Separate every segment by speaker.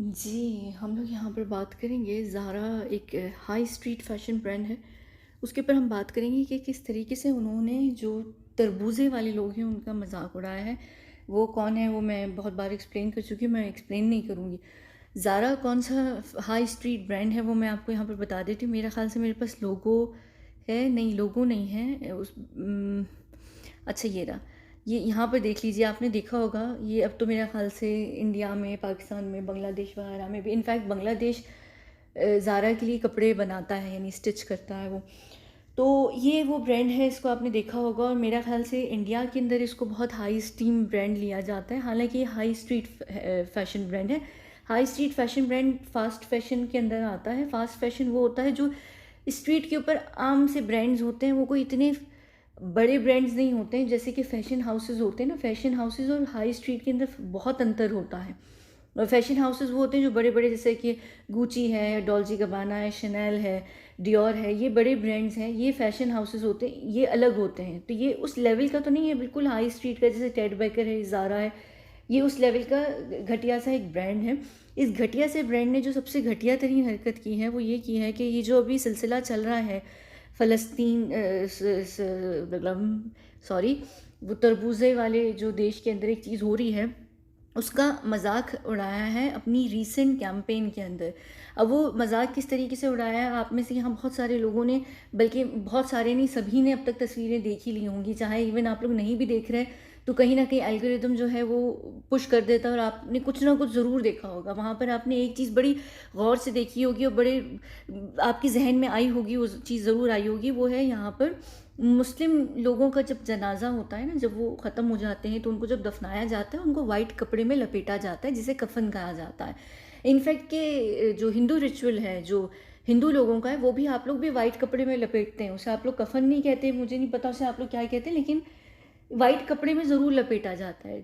Speaker 1: जी, हम लोग यहाँ पर बात करेंगे ज़ारा एक हाई स्ट्रीट फ़ैशन ब्रांड है। उसके ऊपर हम बात करेंगे कि किस तरीके से उन्होंने जो तरबूज़े वाले लोग हैं उनका मज़ाक उड़ाया है। वो कौन है वो मैं बहुत बार एक्सप्लेन कर चुकी हूँ, मैं एक्सप्लेन नहीं करूँगी। ज़ारा कौन-सा हाई स्ट्रीट ब्रांड है वो मैं आपको यहाँ पर बता देती हूँ। मेरा ख़्याल से मेरे पास लोगो है, नहीं लोगो नहीं है अच्छा ये रहा। ये यहाँ पर देख लीजिए, आपने देखा होगा ये अब तो मेरा ख़्याल से इंडिया में, पाकिस्तान में, बांग्लादेश वगैरह में भी, इनफैक्ट बांग्लादेश ज़ारा के लिए कपड़े बनाता है यानी स्टिच करता है वो। तो ये वो ब्रांड है, इसको आपने देखा होगा और मेरा ख़्याल से इंडिया के अंदर इसको बहुत हाई स्टीम ब्रांड लिया जाता है। हालाँकि ये हाई स्ट्रीट फ़ैशन ब्रांड है। High street fashion brand fast fashion के अंदर आता है। फ़ास्ट फ़ैशन वो होता है जो स्ट्रीट के ऊपर आम से ब्रांड्स होते हैं, वो कोई इतने बड़े ब्रांड्स नहीं होते हैं जैसे कि फ़ैशन हाउसेज़ होते हैं ना। फ़ैशन हाउसेज़ और हाई स्ट्रीट के अंदर बहुत अंतर होता है। और फ़ैशन हाउसेज़ वो होते हैं जो बड़े-बड़े, जैसे कि गुची है, डॉल्चे गबाना है, शनेल है, डियोर है, ये बड़े ब्रांड्स हैं। ये फ़ैशन हाउसेज़ होते हैं, ये अलग होते हैं। तो ये उस लेवल का तो नहीं है बिल्कुल हाई स्ट्रीट का, जैसे टेड बेकर है, ज़ारा है। ये उस लेवल का घटिया सा एक ब्रांड है। इस घटिया से ब्रांड ने जो सबसे घटिया तरीन हरकत की है वो ये की है कि ये जो अभी सिलसिला चल रहा है फ़लस्तीन मतलब सॉरी, वो तरबूज़े वाले जो देश के अंदर एक चीज़ हो रही है, उसका मज़ाक उड़ाया है अपनी रीसेंट कैंपेन के अंदर। अब वो मज़ाक किस तरीके से उड़ाया है, आप में से यहाँ बहुत सारे लोगों ने, बल्कि बहुत सारे नहीं, सभी ने अब तक तस्वीरें देख ही ली होंगी। चाहे इवन आप लोग नहीं भी देख रहे, तो कहीं न कहीं एल्गोरिदम जो है वो पुश कर देता है और आपने कुछ ना कुछ ज़रूर देखा होगा। वहाँ पर आपने एक चीज़ बड़ी गौर से देखी होगी और बड़े आपके ज़हन में आई होगी, वो चीज़ ज़रूर आई होगी। वो है यहाँ पर मुस्लिम लोगों का जब जनाज़ा होता है ना, जब वो ख़त्म हो जाते हैं तो उनको जब दफ़नाया जाता है, उनको वाइट कपड़े में लपेटा जाता है जिसे कफ़न कहा जाता है। इनफैक्ट के जो हिंदू रिचुअल है, जो हिंदू लोगों का है, वो भी आप लोग भी वाइट कपड़े में लपेटते हैं। उसे आप लोग कफ़न नहीं कहते, मुझे नहीं पता उसे आप लोग क्या कहते हैं, लेकिन वाइट कपड़े में ज़रूर लपेटा जाता है।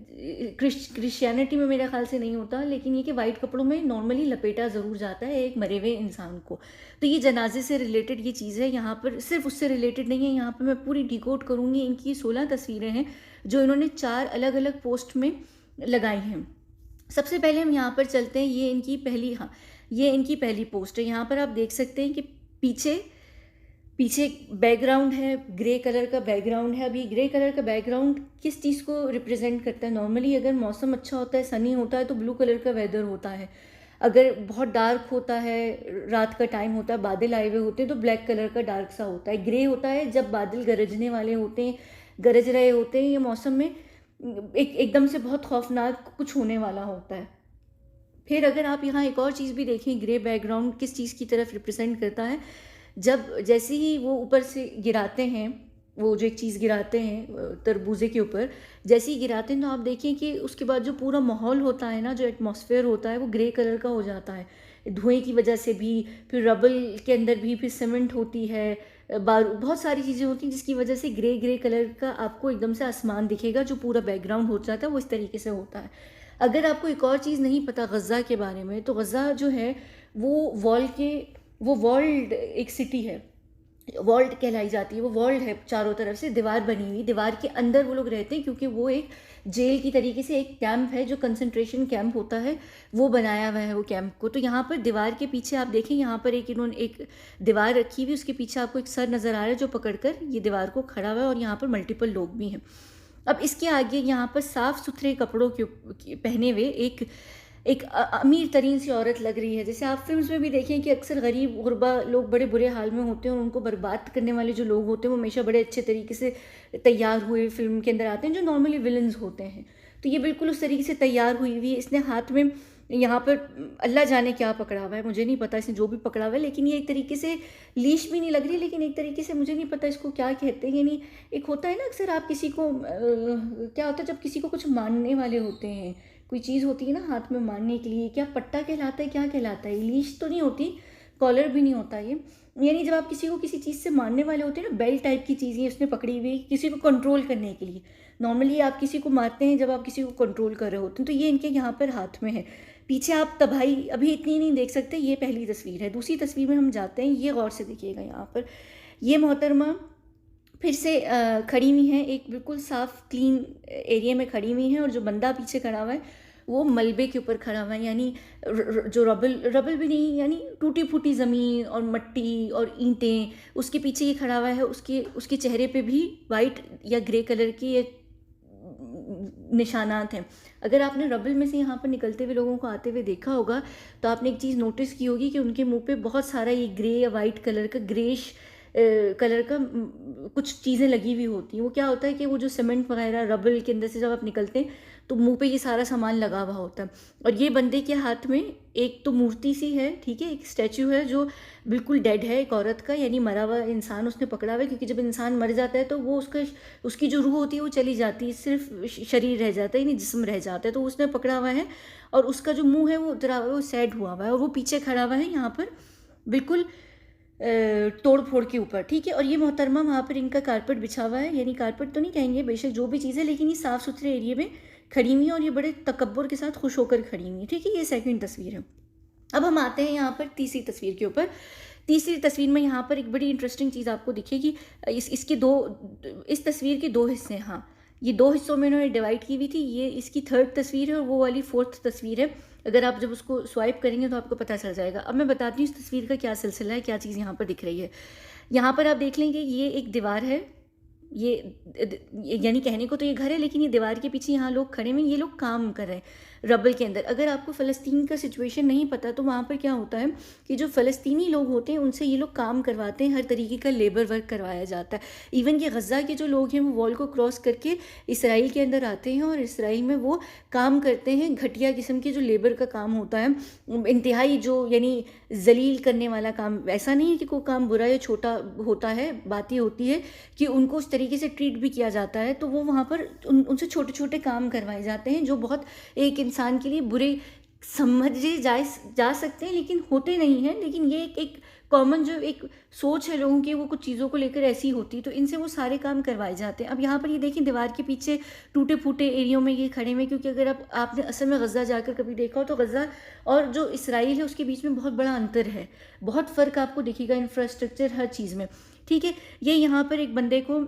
Speaker 1: क्रिश्चियनिटी में मेरे ख़्याल से नहीं होता, लेकिन ये कि वाइट कपड़ों में नॉर्मली लपेटा ज़रूर जाता है एक मरे हुए इंसान को। तो ये जनाज़े से रिलेटेड ये चीज़ है, यहाँ पर सिर्फ़ उससे रिलेटेड नहीं है, यहाँ पे मैं पूरी डिकोड करूँगी। इनकी 16 तस्वीरें हैं, जो इन्होंने 4 अलग-अलग पोस्ट में लगाई हैं। सबसे पहले हम यहाँ पर चलते हैं, ये इनकी पहली, हाँ, ये इनकी पहली पोस्ट है। यहाँ पर आप देख सकते हैं कि पीछे पीछे बैकग्राउंड है, ग्रे कलर का बैकग्राउंड है। अब ये ग्रे कलर का बैकग्राउंड किस चीज़ को रिप्रेजेंट करता है? नॉर्मली अगर मौसम अच्छा होता है, सनी होता है, तो ब्लू कलर का वेदर होता है। अगर बहुत डार्क होता है, रात का टाइम होता है, बादल आए हुए होते हैं, तो ब्लैक कलर का डार्क सा होता है। ग्रे होता है जब बादल गरजने वाले होते हैं, गरज रहे होते हैं, ये मौसम में एकदम से बहुत खौफनाक कुछ होने वाला होता है। फिर अगर आप यहाँ एक और चीज़ भी देखें, ग्रे बैकग्राउंड किस चीज़ की तरफ रिप्रेजेंट करता है? जब जैसे ही वो ऊपर से गिराते हैं, वो जो एक चीज़ गिराते हैं तरबूजे के ऊपर, जैसे ही गिराते हैं तो आप देखिए कि उसके बाद जो पूरा माहौल होता है ना, जो एटमॉस्फेयर होता है, वो ग्रे कलर का हो जाता है। धुएँ की वजह से भी, फिर रबल के अंदर भी, फिर सीमेंट होती है, बहुत सारी चीज़ें होती हैं जिसकी वजह से ग्रे ग्रे कलर का आपको एकदम से आसमान दिखेगा, जो पूरा बैकग्राउंड हो जाता है वो इस तरीके से होता है। अगर आपको एक और चीज़ नहीं पता गज़ा के बारे में, तो गज़ा जो है वो वो वॉल्ड एक सिटी है, वॉल्ड कहलाई जाती है। वो वॉल्ड है, चारों तरफ से दीवार बनी हुई, दीवार के अंदर वो लोग रहते हैं क्योंकि वो एक जेल की तरीके से एक कैंप है, जो कंसंट्रेशन कैंप होता है, वो बनाया हुआ है वो कैंप को। तो यहाँ पर दीवार के पीछे आप देखें, यहाँ पर एक इन्होंने एक दीवार रखी हुई, उसके पीछे आपको एक सर नज़र आ रहा है जो पकड़कर ये दीवार को खड़ा हुआ है, और यहाँ पर मल्टीपल लोग भी हैं। अब इसके आगे यहाँ पर साफ़ सुथरे कपड़ों के पहने हुए एक एक अमीर तरीन सी औरत लग रही है। जैसे आप फ़िल्म्स में भी देखें कि अक्सर गरीब गुरबा लोग बड़े बुरे हाल में होते हैं और उनको बर्बाद करने वाले जो लोग होते हैं वो हमेशा बड़े अच्छे तरीके से तैयार हुए फ़िल्म के अंदर आते हैं, जो नॉर्मली विलन्स होते हैं। तो ये बिल्कुल उस तरीके से तैयार हुई हुई है। इसने हाथ में यहाँ पर अल्लाह जाने क्या पकड़ा हुआ है, मुझे नहीं पता इसने जो भी पकड़ा हुआ है, लेकिन ये एक तरीके से लीश भी नहीं लग रही, लेकिन एक तरीके से मुझे नहीं पता इसको क्या कहते हैं। यानी एक होता है ना, अक्सर आप किसी को क्या होता है जब किसी को कुछ मानने वाले होते हैं, कोई चीज़ होती है ना हाथ में मारने के लिए, क्या पट्टा कहलाता है, क्या कहलाता है? लीश तो नहीं होती, कॉलर भी नहीं होता ये। यानी जब आप किसी को किसी चीज़ से मारने वाले होते हैं ना, बेल्ट टाइप की चीज़ ये उसने पकड़ी हुई किसी को कंट्रोल करने के लिए। नॉर्मली आप किसी को मारते हैं जब आप किसी को कंट्रोल कर रहे होते हैं, तो ये इनके यहाँ पर हाथ में है। पीछे आप तबाही अभी इतनी नहीं देख सकते, ये पहली तस्वीर है। दूसरी तस्वीर में हम जाते हैं, ये गौर से देखिएगा यहाँ पर, ये मोहतरमा फिर से खड़ी हुई हैं, एक बिल्कुल साफ़ क्लीन एरिया में खड़ी हुई हैं, और जो बंदा पीछे खड़ा हुआ है वो मलबे के ऊपर खड़ा हुआ है, यानी जो रबल रबल भी नहीं, यानी टूटी फूटी ज़मीन और मट्टी और ईंटें, उसके पीछे ये खड़ा हुआ है। उसके उसके चेहरे पे भी वाइट या ग्रे कलर के ये निशानात हैं। अगर आपने रबल में से यहाँ पर निकलते हुए लोगों को आते हुए देखा होगा, तो आपने एक चीज़ नोटिस की होगी कि उनके मुंह पे बहुत सारा ये ग्रे या वाइट कलर का, ग्रेश कलर का कुछ चीज़ें लगी हुई होती हैं। वो क्या होता है कि वो जो सीमेंट वगैरह रबल के अंदर से जब आप निकलते हैं तो मुंह पे ये सारा सामान लगा हुआ होता है। और ये बंदे के हाथ में एक तो मूर्ति सी है, ठीक है, एक स्टैचू है जो बिल्कुल डेड है, एक औरत का, यानी मरा हुआ इंसान उसने पकड़ा हुआ है। क्योंकि जब इंसान मर जाता है तो वो उसकी जो रूह होती है वो चली जाती है, सिर्फ शरीर रह जाता है, यानी जिस्म रह जाता है। तो उसने पकड़ा हुआ है और उसका जो मुंह है वो डरा हुआ है, वो सैड हुआ हुआ है, और वो पीछे खड़ा हुआ है यहाँ पर बिल्कुल तोड़ फोड़ के ऊपर, ठीक है। और ये मोहतरमा वहाँ पर इनका कारपेट बिछा हुआ है, यानी कारपेट तो नहीं कहेंगे बेशक जो भी चीज़ है, लेकिन ये साफ़ सुथरे एरिया में खड़ी हुई है और ये बड़े तकब्बुर के साथ खुश होकर खड़ी हुई है, ठीक है। ये सेकंड तस्वीर है। अब हम आते हैं यहाँ पर तीसरी तस्वीर के ऊपर। तीसरी तस्वीर में यहाँ पर एक बड़ी इंटरेस्टिंग चीज़ आपको दिखेगी। इस तस्वीर के दो हिस्से हैं। हाँ, ये दो हिस्सों में इन्होंने डिवाइड की हुई थी। ये इसकी थर्ड तस्वीर है और वो वाली फोर्थ तस्वीर है। अगर आप जब उसको स्वाइप करेंगे तो आपको पता चल जाएगा। अब मैं बताती हूँ इस तस्वीर का क्या सिलसिला है, क्या चीज़ यहाँ पर दिख रही है। यहाँ पर आप देख लेंगे ये एक दीवार है, ये यानी कहने को तो ये घर है, लेकिन ये दीवार के पीछे यहाँ लोग खड़े हुए हैं, ये लोग काम कर रहे हैं रबल के अंदर। अगर आपको फ़लस्तीन का सिचुएशन नहीं पता तो वहाँ पर क्या होता है कि जो फ़लस्तीनी लोग होते हैं उनसे ये लोग काम करवाते हैं, हर तरीके का लेबर वर्क करवाया जाता है। इवन कि गज़ा के जो लोग हैं वो वॉल को क्रॉस करके इसराइल के अंदर आते हैं और इसराइल में वो काम करते हैं, घटिया किस्म के जो लेबर का काम होता है, इंतहाई जो यानी जलील करने वाला काम। ऐसा नहीं है कि कोई काम बुरा या छोटा होता है, बात ये होती है कि उनको उस तरीके से ट्रीट भी किया जाता है। तो वो वहाँ पर उनसे छोटे छोटे काम करवाए जाते हैं जो बहुत एक इंसान के लिए बुरे समझे जा सकते हैं, लेकिन होते नहीं हैं। लेकिन ये एक कॉमन जो एक सोच है लोगों की, वो कुछ चीज़ों को लेकर ऐसी होती, तो इनसे वो सारे काम करवाए जाते हैं। अब यहाँ पर ये देखें दीवार के पीछे टूटे फूटे एरियो में ये खड़े हैं, क्योंकि अगर आपने असल में गज़ा जाकर कभी देखा हो तो गज़ा और जो इसराइल है उसके बीच में बहुत बड़ा अंतर है, बहुत फ़र्क आपको दिखेगा, इंफ्रास्ट्रक्चर हर चीज़ में, ठीक है। ये यहाँ पर एक बंदे को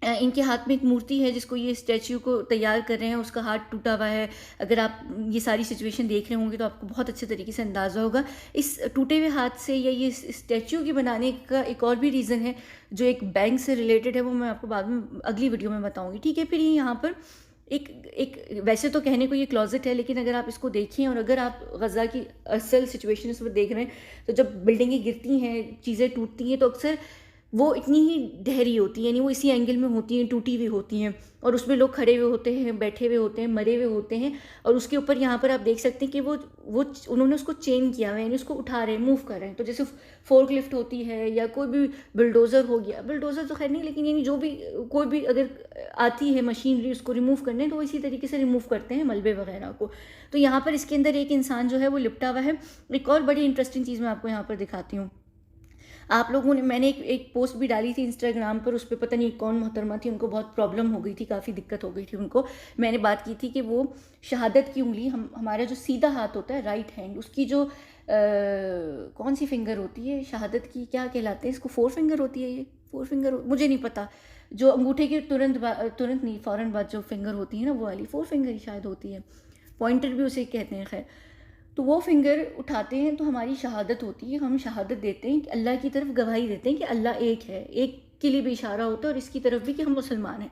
Speaker 1: इनके हाथ में एक मूर्ति है जिसको ये स्टैच्यू को तैयार कर रहे हैं, उसका हाथ टूटा हुआ है। अगर आप ये सारी सिचुएशन देख रहे होंगे तो आपको बहुत अच्छे तरीके से अंदाज़ा होगा। इस टूटे हुए हाथ से या ये स्टैच्यू के बनाने का एक और भी रीज़न है जो एक बैंक से रिलेटेड है, वो मैं आपको बाद में अगली वीडियो में बताऊँगी, ठीक है। फिर ये यहाँ पर एक वैसे तो कहने को ये क्लोजेट है, लेकिन अगर आप इसको देखें और अगर आप गज़ा की असल सिचुएशन इस पर देख रहे हैं तो जब बिल्डिंगें गिरती हैं, चीज़ें टूटती हैं, तो अक्सर वो इतनी ही गहरी होती हैं, यानी वो इसी एंगल में होती हैं, टूटी हुई होती हैं, और उसमें लोग खड़े हुए होते हैं, बैठे हुए होते हैं, मरे हुए होते हैं। और उसके ऊपर यहाँ पर आप देख सकते हैं कि वो उन्होंने उसको चेन किया हुआ है, यानी उसको उठा रहे हैं, मूव कर रहे हैं। तो जैसे फोर्क लिफ्ट होती है या कोई भी बुलडोज़र हो गया, बुलडोज़र तो खैर नहीं, लेकिन यानी जो भी कोई भी अगर आती है मशीनरी उसको रिमूव करने, तो वो इसी तरीके से रिमूव करते हैं मलबे वगैरह को। तो यहाँ पर इसके अंदर एक इंसान जो है वो लिपटा हुआ है। एक और बड़ी इंटरेस्टिंग चीज़ मैं आपको यहाँ पर दिखाती हूँ। आप लोगों ने, मैंने एक पोस्ट भी डाली थी इंस्टाग्राम पर, उस पर पता नहीं कौन मोहतरमा थी, उनको बहुत प्रॉब्लम हो गई थी, काफ़ी दिक्कत हो गई थी उनको। मैंने बात की थी कि वो शहादत की उंगली, हमारा जो सीधा हाथ होता है राइट हैंड, उसकी जो कौन सी फिंगर होती है शहादत की, क्या कहलाते हैं इसको, 4 फिंगर होती है, ये 4 फिंगर मुझे नहीं पता, जो अंगूठे के तुरंत नहीं फ़ौरन बाद जो फिंगर होती है ना, वो वाली 4 फिंगर ही शायद होती है, पॉइंटर भी उसे कहते हैं। खैर, तो वो फिंगर उठाते हैं तो हमारी शहादत होती है, हम शहादत देते हैं कि अल्लाह की तरफ गवाही देते हैं कि अल्लाह एक है, एक के लिए भी इशारा होता है और इसकी तरफ भी कि हम मुसलमान हैं।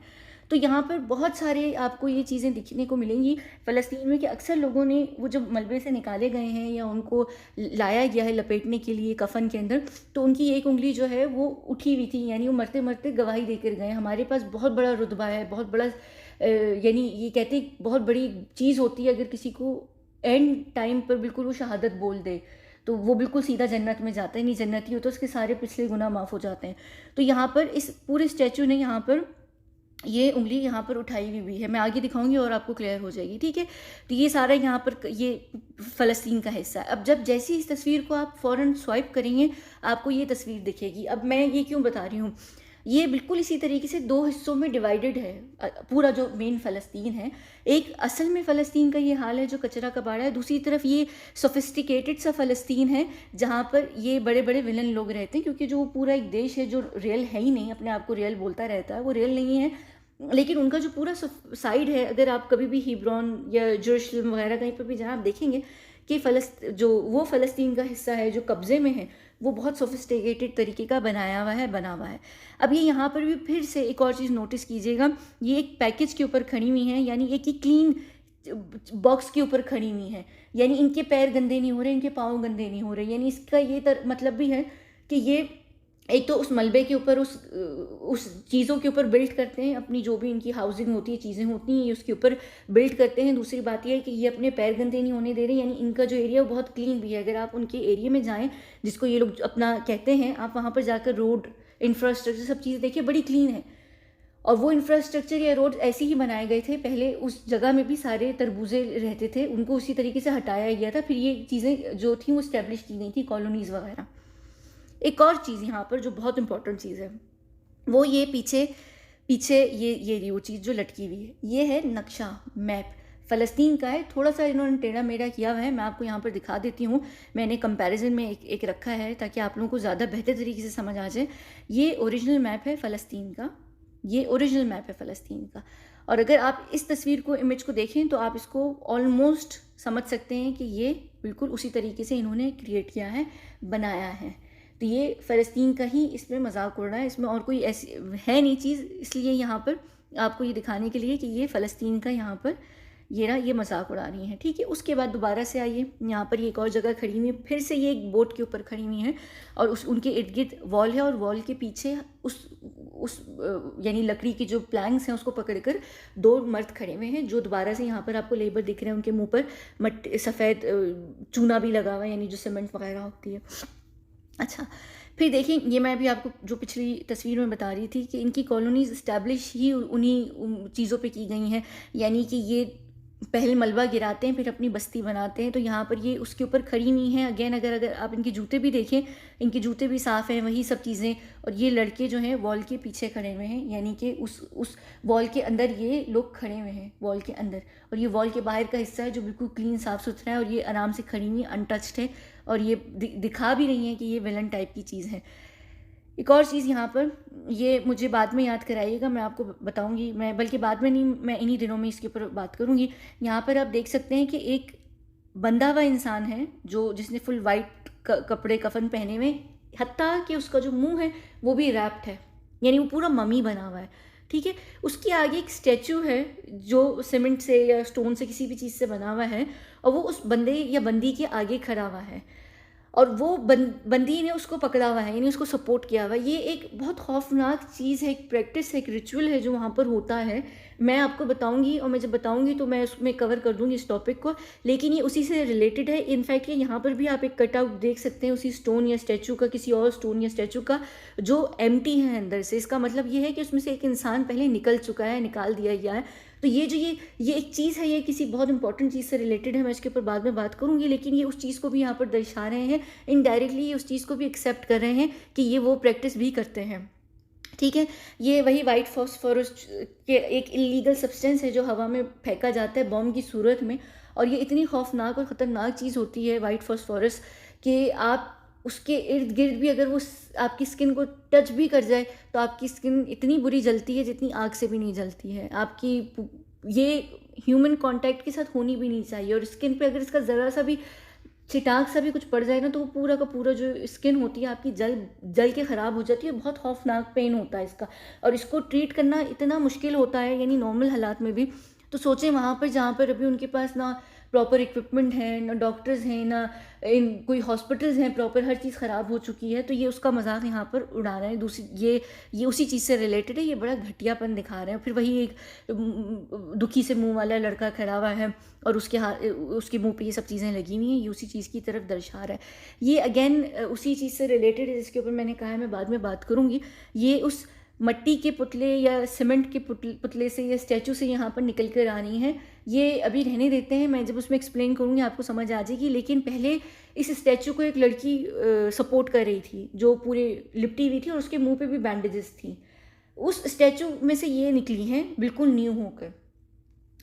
Speaker 1: तो यहाँ पर बहुत सारे आपको ये चीज़ें दिखने को मिलेंगी फ़लस्तीन में कि अक्सर लोगों ने वो जब मलबे से निकाले गए हैं या उनको लाया गया है लपेटने के लिए कफ़न के अंदर, तो उनकी एक उंगली जो है वो उठी हुई थी, यानी वो मरते मरते गवाही देकर गए, हमारे पास बहुत बड़ा रुतबा है, बहुत बड़ा यानी ये कहते बहुत बड़ी चीज़ होती है अगर किसी को एंड टाइम पर बिल्कुल वो शहादत बोल दे तो वो बिल्कुल सीधा जन्नत में जाता है, नहीं जन्नती हो तो उसके सारे पिछले गुनाह माफ़ हो जाते हैं। तो यहाँ पर इस पूरे स्टैचू ने यहाँ पर ये उंगली यहाँ पर उठाई हुई भी है, मैं आगे दिखाऊंगी और आपको क्लियर हो जाएगी, ठीक है। तो ये सारा यहाँ पर ये फ़लस्तीन का हिस्सा है। अब जब जैसी इस तस्वीर को आप फ़ौरन स्वाइप करेंगे आपको ये तस्वीर दिखेगी। अब मैं ये क्यों बता रही हूँ, ये बिल्कुल इसी तरीके से 2 हिस्सों में डिवाइडेड है पूरा जो मेन फ़लस्तीन है। एक असल में फ़लस्तीन का ये हाल है जो कचरा कबाड़ा है, दूसरी तरफ ये सोफिस्टिकेटेड सा फ़लस्तीन है जहाँ पर ये बड़े बड़े विलन लोग रहते हैं, क्योंकि जो पूरा एक देश है जो रियल है ही नहीं, अपने आप को रियल बोलता रहता है, वो रियल नहीं है, लेकिन उनका जो पूरा साइड है, अगर आप कभी भी हिब्रोन या जेरूशलेम वगैरह कहीं पर भी जाएँ, आप देखेंगे कि फ़लस्तीन का हिस्सा है जो कब्ज़े में है, वो बहुत सोफिस्टिकेटेड तरीके का बना हुआ है। अब ये यहाँ पर भी फिर से एक और चीज़ नोटिस कीजिएगा, ये एक पैकेज के ऊपर खड़ी हुई हैं, यानी एक ही क्लीन बॉक्स के ऊपर खड़ी हुई हैं, यानी इनके पैर गंदे नहीं हो रहे, इनके पाँव गंदे नहीं हो रहे, यानी इसका ये मतलब भी है कि ये एक तो उस मलबे के ऊपर उस चीज़ों के ऊपर बिल्ड करते हैं, अपनी जो भी इनकी हाउसिंग होती है, चीज़ें होती हैं, ये उसके ऊपर बिल्ड करते हैं। दूसरी बात ये है कि ये अपने पैर गंदे नहीं होने दे रहे, यानी इनका जो एरिया है वो बहुत क्लीन भी है। अगर आप उनके एरिया में जाएँ, जिसको ये लोग अपना कहते हैं, आप वहाँ पर जाकर रोड, इंफ्रास्ट्रक्चर सब चीज़ें देखिए, बड़ी क्लीन है। और वो इंफ्रास्ट्रक्चर या रोड ऐसे ही बनाए गए थे, पहले उस जगह में भी सारे तरबूजे रहते थे, उनको उसी तरीके से हटाया गया था, फिर ये चीज़ें जो थी वो इस्टेब्लिश की गई थी, कॉलोनीज़ वगैरह। एक और चीज़ यहाँ पर जो बहुत इंपॉर्टेंट चीज़ है, वो ये पीछे पीछे ये वो चीज़ जो लटकी हुई है, ये है नक्शा, मैप फ़लस्तीन का है। थोड़ा-सा इन्होंने टेढ़ा-मेढ़ा किया हुआ है, मैं आपको यहाँ पर दिखा देती हूँ। मैंने कंपैरिज़न में एक रखा है ताकि आप लोगों को ज़्यादा बेहतर तरीके से समझ आ जाए। ये ओरिजिनल मैप है फ़लस्तीन का, ये ओरिजिनल मैप है फ़लस्तीन का। और अगर आप इस तस्वीर को, इमेज को देखें, तो आप इसको ऑलमोस्ट समझ सकते हैं कि ये बिल्कुल उसी तरीके से इन्होंने क्रिएट किया है, बनाया है। तो ये फ़लस्तीन का ही इसमें मज़ाक उड़ रहा है, इसमें और कोई ऐसी है नहीं चीज़, इसलिए यहाँ पर आपको ये दिखाने के लिए कि ये फ़लस्तीन का यहाँ पर ये मज़ाक उड़ा रही हैं, ठीक है। उसके बाद दोबारा से आइए, यहाँ पर ये एक और जगह खड़ी हुई है, फिर से ये एक बोट के ऊपर खड़ी हुई हैं, और उनके इर्द गिर्द वॉल है, और वॉल के पीछे यानी लकड़ी की जो प्लैंक्स हैं उसको पकड़कर 2 मर्द खड़े हुए हैं, जो दोबारा से यहाँ पर आपको लेबर दिख रहे हैं, उनके मुँह पर सफ़ेद चूना भी लगा हुआ है, यानी जो सीमेंट वगैरह होती है। अच्छा, फिर देखिए, ये मैं भी आपको जो पिछली तस्वीर में बता रही थी कि इनकी कॉलोनीज़ इस्टेब्लिश ही उन्हीं चीज़ों पे की गई हैं, यानी कि ये पहले मलबा गिराते हैं, फिर अपनी बस्ती बनाते हैं। तो यहाँ पर ये उसके ऊपर खड़ी हुई हैं। अगेन अगर आप इनके जूते भी देखें, इनके जूते भी साफ़ हैं, वही सब चीज़ें। और ये लड़के जो हैं वॉल के पीछे खड़े हुए हैं, यानी कि उस वॉल के अंदर ये लोग खड़े हुए हैं, वॉल के अंदर। और ये वॉल के बाहर का हिस्सा है जो बिल्कुल क्लीन, साफ़ सुथरा है, और ये आराम से खड़ी हुई, अनटच्ड है, और ये दिखा भी रही हैं कि ये विलन टाइप की चीज़ है। एक और चीज़ यहाँ पर, ये मुझे बाद में याद कराइएगा, मैं आपको बताऊँगी, मैं बल्कि बाद में नहीं, मैं इन्हीं दिनों में इसके ऊपर बात करूँगी। यहाँ पर आप देख सकते हैं कि एक बंधा हुआ इंसान है, जिसने फुल वाइट कपड़े, कफन पहने हुए, हत्ता कि उसका जो मुँह है वो भी रैप्ड है, यानी वो पूरा मम्मी बना हुआ है, ठीक है। उसके आगे एक स्टैचू है जो सीमेंट से या स्टोन से, किसी भी चीज़ से बना हुआ है, और वो उस बंदे या बंदी के आगे खड़ा हुआ है, और वो बंदी ने उसको पकड़ा हुआ है, यानी उसको सपोर्ट किया हुआ है। ये एक बहुत खौफनाक चीज़ है, एक प्रैक्टिस है, एक रिचुअल है जो वहाँ पर होता है। मैं आपको बताऊँगी, और मैं जब बताऊँगी तो मैं उसमें कवर कर दूँगी इस टॉपिक को, लेकिन ये उसी से रिलेटेड है। इनफैक्ट ये यहाँ पर भी आप एक कटआउट देख सकते हैं उसी स्टोन या स्टैचू का, किसी और स्टोन या स्टैचू का, जो एम्प्टी है अंदर से। इसका मतलब ये है कि उसमें से एक इंसान पहले निकल चुका है, निकाल दिया गया है। तो ये एक चीज़ है, ये किसी बहुत इंपॉर्टेंट चीज़ से रिलेटेड है, मैं इसके ऊपर बाद में बात करूँगी, लेकिन ये उस चीज़ को भी यहाँ पर दर्शा रहे हैं, इनडायरेक्टली ये उस चीज़ को भी एक्सेप्ट कर रहे हैं कि ये वो प्रैक्टिस भी करते हैं, ठीक है। ये वही वाइट फॉस्फोरस के एक इलीगल सब्सटेंस है जो हवा में फेंका जाता है बॉम्ब की सूरत में, और ये इतनी खौफनाक और ख़तरनाक चीज़ होती है वाइट फॉस्फोरस, कि आप उसके इर्द गिर्द भी अगर वो आपकी स्किन को टच भी कर जाए तो आपकी स्किन इतनी बुरी जलती है जितनी आग से भी नहीं जलती है आपकी। ये ह्यूमन कांटेक्ट के साथ होनी भी नहीं चाहिए, और स्किन पे अगर इसका ज़रा सा भी छिटाक सा भी कुछ पड़ जाए ना, तो वो पूरा का पूरा जो स्किन होती है आपकी जल के ख़राब हो जाती है। बहुत खौफनाक पेन होता है इसका, और इसको ट्रीट करना इतना मुश्किल होता है, यानी नॉर्मल हालात में भी। तो सोचें वहाँ पर जहाँ पर अभी उनके पास ना प्रॉपर इक्विपमेंट है, ना डॉक्टर्स हैं, ना कोई हॉस्पिटल्स हैं प्रॉपर, हर चीज़ ख़राब हो चुकी है, तो ये उसका मजाक यहाँ पर उड़ा रहे हैं। दूसरी ये उसी चीज़ से रिलेटेड है, ये बड़ा घटियापन दिखा रहे हैं। फिर वही एक दुखी से मुंह वाला लड़का खड़ा हुआ है, और उसके मुंह पे ये सब चीज़ें लगी हुई हैं, ये उसी चीज़ की तरफ दर्शा रहा है। ये अगेन उसी चीज़ से रिलेटेड है जिसके ऊपर मैंने कहा है मैं बाद में बात करूँगी। ये उस मट्टी के पुतले या सीमेंट के पुतले से या स्टैचू से यहाँ पर निकल कर आ रही हैं। ये अभी रहने देते हैं, मैं जब उसमें एक्सप्लेन करूँगी आपको समझ आ जाएगी। लेकिन पहले इस स्टैचू को एक लड़की सपोर्ट कर रही थी जो पूरे लिपटी हुई थी, और उसके मुंह पे भी बैंडेजेस थी। उस स्टैचू में से ये निकली हैं बिल्कुल न्यू होकर।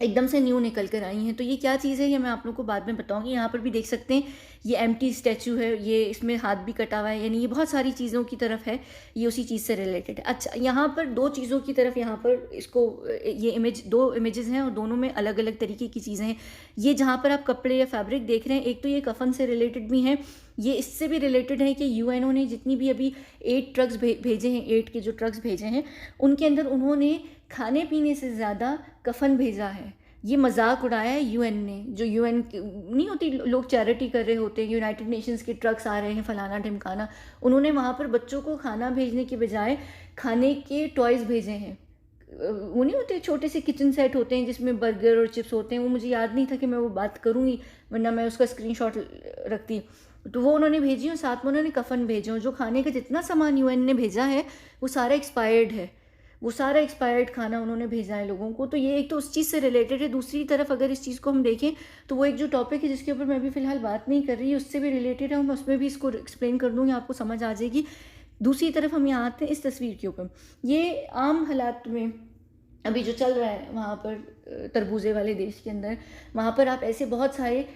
Speaker 1: एकदम से न्यू निकल कर आई हैं। तो ये क्या चीज़ है ये मैं आप लोगों को बाद में बताऊँगी। यहाँ पर भी देख सकते हैं ये एम्प्टी स्टैचू है, ये इसमें हाथ भी कटा हुआ है, यानी ये बहुत सारी चीज़ों की तरफ है, ये उसी चीज़ से रिलेटेड है। अच्छा, यहाँ पर 2 चीज़ों की तरफ यहाँ पर इसको ये इमेज 2 इमेजेस हैं और दोनों में अलग-अलग तरीके की चीज़ें हैं। ये जहाँ पर आप कपड़े या फैब्रिक देख रहे हैं, एक तो ये कफ़न से रिलेटेड भी हैं, ये इससे भी रिलेटेड है कि यूएनओ ने जितनी भी अभी 8 ट्रक्स भेजे हैं, 8 के जो ट्रक्स भेजे हैं, उनके अंदर उन्होंने खाने पीने से ज़्यादा कफ़न भेजा है। ये मजाक उड़ाया है यूएन ने, जो यूएन नहीं होती, लोग चैरिटी कर रहे होते हैं, यूनाइटेड नेशंस के ट्रक्स आ रहे हैं फलाना ढिमकाना, उन्होंने वहाँ पर बच्चों को खाना भेजने के बजाय खाने के टॉयज़ भेजे हैं। वो नहीं होते छोटे से किचन सेट होते हैं जिसमें बर्गर और चिप्स होते हैं, वो मुझे याद नहीं था कि मैं वो बात करूँगी, वरना मैं उसका स्क्रीनशॉट रखती। तो वो उन्होंने भेजी और साथ में उन्होंने कफ़न भेजे, और जो खाने का जितना सामान यूएन ने भेजा है वो सारा एक्सपायर्ड है, वो सारा एक्सपायर्ड खाना उन्होंने भेजा है लोगों को। तो ये एक तो उस चीज़ से रिलेटेड है। दूसरी तरफ अगर इस चीज़ को हम देखें तो वो एक जो टॉपिक है जिसके ऊपर मैं अभी फ़िलहाल बात नहीं कर रही, उससे भी रिलेटेड है, और मैं उसमें भी इसको एक्सप्लेन कर दूँगी, आपको समझ आ जाएगी। दूसरी तरफ हम यहाँ आते हैं इस तस्वीर के ऊपर। ये आम हालात में अभी जो चल रहा है वहाँ पर तरबूजे वाले देश के अंदर, वहाँ पर आप ऐसे बहुत सारे